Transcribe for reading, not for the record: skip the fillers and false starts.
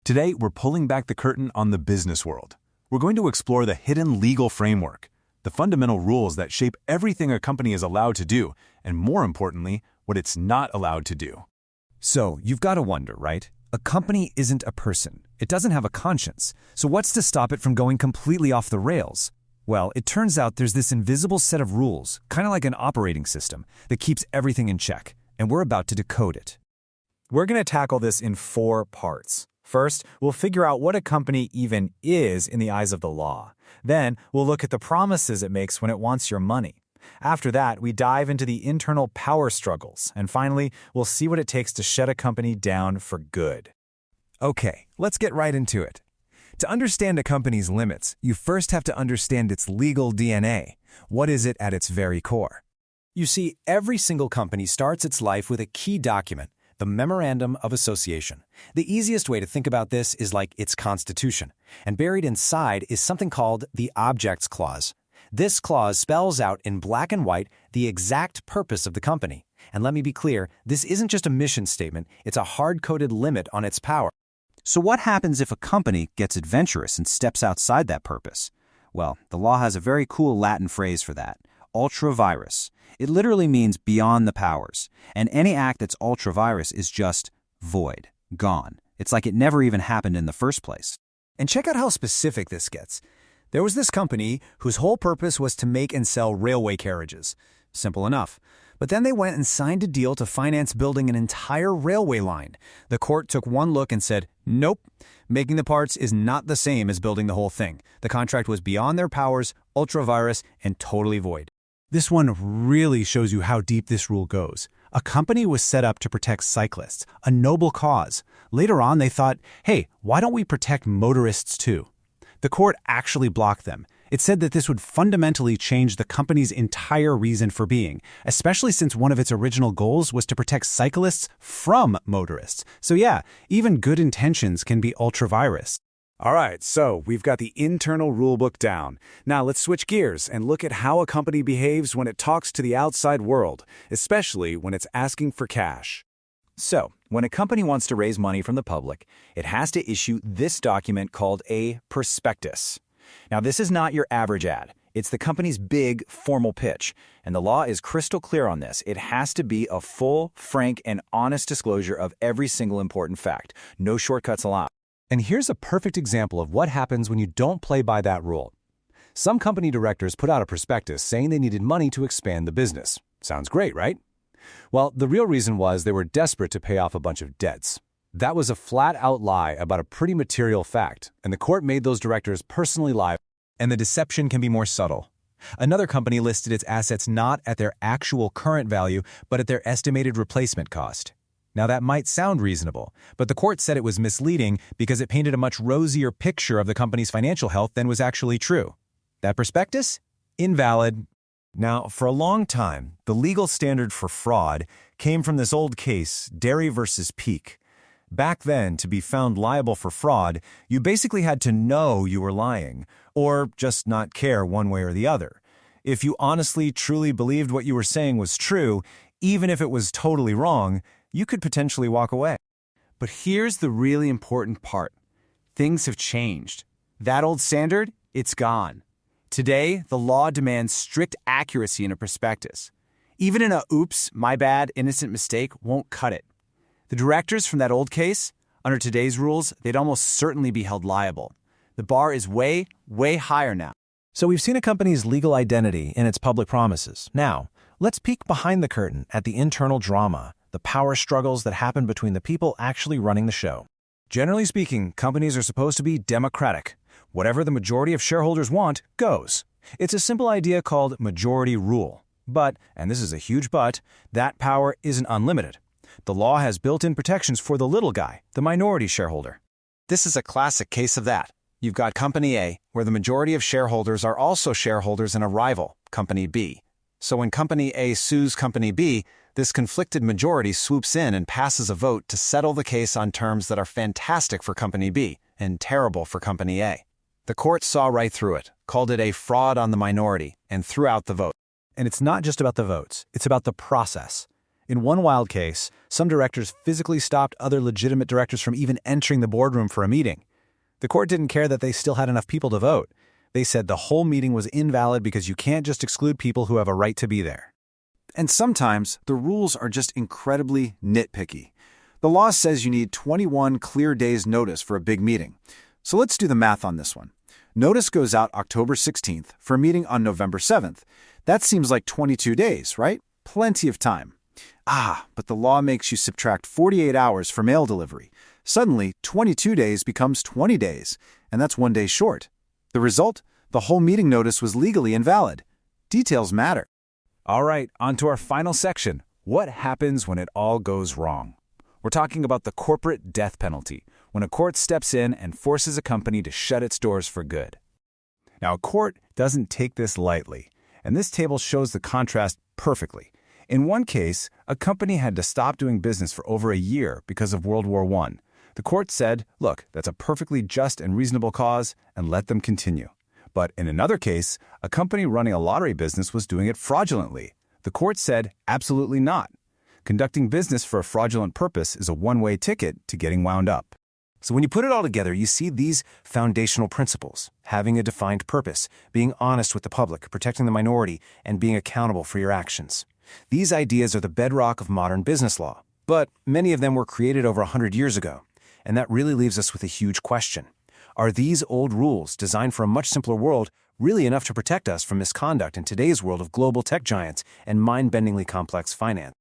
Today, we're pulling back the curtain on the business world. We're going to explore the hidden legal framework, the fundamental rules that shape everything a company is allowed to do, and more importantly, what it's not allowed to do. So, you've got to wonder, right? A company isn't a person. It doesn't have a conscience. So what's to stop it from going completely off the rails? Well, it turns out there's this invisible set of rules, kind of like an operating system, that keeps everything in check, and we're about to decode it. We're going to tackle this in 4 parts. First, we'll figure out what a company even is in the eyes of the law. Then, we'll look at the promises it makes when it wants your money. After that, we dive into the internal power struggles. And finally, we'll see what it takes to shut a company down for good. Okay, let's get right into it. To understand a company's limits, you first have to understand its legal DNA. What is it at its very core? You see, every single company starts its life with a key document, the Memorandum of Association. The easiest way to think about this is like its constitution, and buried inside is something called the Objects Clause. This clause spells out in black and white the exact purpose of the company. And let me be clear, this isn't just a mission statement, it's a hard-coded limit on its power. So what happens if a company gets adventurous and steps outside that purpose? Well, the law has a very cool Latin phrase for that, ultra vires. It literally means beyond the powers, and any act that's ultra vires is just void, gone. It's like it never even happened in the first place. And check out how specific this gets. There was this company whose whole purpose was to make and sell railway carriages. Simple enough. But then they went and signed a deal to finance building an entire railway line. The court took one look and said, nope, making the parts is not the same as building the whole thing. The contract was beyond their powers, ultra vires, and totally void. This one really shows you how deep this rule goes. A company was set up to protect cyclists, a noble cause. Later on, they thought, hey, why don't we protect motorists too? The court actually blocked them. It said that this would fundamentally change the company's entire reason for being, especially since one of its original goals was to protect cyclists from motorists. So yeah, even good intentions can be ultra-virus. All right, so we've got the internal rulebook down. Now let's switch gears and look at how a company behaves when it talks to the outside world, especially when it's asking for cash. So, when a company wants to raise money from the public, it has to issue this document called a prospectus. Now, this is not your average ad. It's the company's big, formal pitch, and the law is crystal clear on this. It has to be a full, frank, and honest disclosure of every single important fact. No shortcuts allowed. And here's a perfect example of what happens when you don't play by that rule. Some company directors put out a prospectus saying they needed money to expand the business. Sounds great, right? Well, the real reason was they were desperate to pay off a bunch of debts. That was a flat-out lie about a pretty material fact, and the court made those directors personally liable. And the deception can be more subtle. Another company listed its assets not at their actual current value, but at their estimated replacement cost. Now that might sound reasonable, but the court said it was misleading because it painted a much rosier picture of the company's financial health than was actually true. That prospectus? Invalid. Now, for a long time, the legal standard for fraud came from this old case, Derry versus Peek. Back then, to be found liable for fraud, you basically had to know you were lying, or just not care one way or the other. If you honestly, truly believed what you were saying was true, even if it was totally wrong, you could potentially walk away. But here's the really important part. Things have changed. That old standard, it's gone. Today, the law demands strict accuracy in a prospectus. Even an oops, my bad, innocent mistake won't cut it. The directors from that old case, under today's rules, they'd almost certainly be held liable. The bar is way, way higher now. So we've seen a company's legal identity in its public promises. Now, let's peek behind the curtain at the internal drama, the power struggles that happen between the people actually running the show. Generally speaking, companies are supposed to be democratic. Whatever the majority of shareholders want, goes. It's a simple idea called majority rule. But, and this is a huge but, that power isn't unlimited. The law has built-in protections for the little guy, the minority shareholder. This is a classic case of that. You've got Company A, where the majority of shareholders are also shareholders in a rival, Company B. So when Company A sues Company B, this conflicted majority swoops in and passes a vote to settle the case on terms that are fantastic for Company B and terrible for Company A. The court saw right through it, called it a fraud on the minority, and threw out the vote. And it's not just about the votes, it's about the process. In one wild case, some directors physically stopped other legitimate directors from even entering the boardroom for a meeting. The court didn't care that they still had enough people to vote. They said the whole meeting was invalid because you can't just exclude people who have a right to be there. And sometimes the rules are just incredibly nitpicky. The law says you need 21 clear days' notice for a big meeting. So let's do the math on this one. Notice goes out October 16th for a meeting on November 7th. That seems like 22 days, right? Plenty of time. But the law makes you subtract 48 hours for mail delivery. Suddenly, 22 days becomes 20 days, and that's 1 day short. The result? The whole meeting notice was legally invalid. Details matter. All right, on to our final section. What happens when it all goes wrong? We're talking about the corporate death penalty, when a court steps in and forces a company to shut its doors for good. Now, a court doesn't take this lightly, and this table shows the contrast perfectly. In one case, a company had to stop doing business for over a year because of World War I. The court said, look, that's a perfectly just and reasonable cause, and let them continue. But in another case, a company running a lottery business was doing it fraudulently. The court said, absolutely not. Conducting business for a fraudulent purpose is a one-way ticket to getting wound up. So when you put it all together, you see these foundational principles: having a defined purpose, being honest with the public, protecting the minority, and being accountable for your actions. These ideas are the bedrock of modern business law, but many of them were created over 100 years ago. And that really leaves us with a huge question. Are these old rules, designed for a much simpler world, really enough to protect us from misconduct in today's world of global tech giants and mind-bendingly complex finance?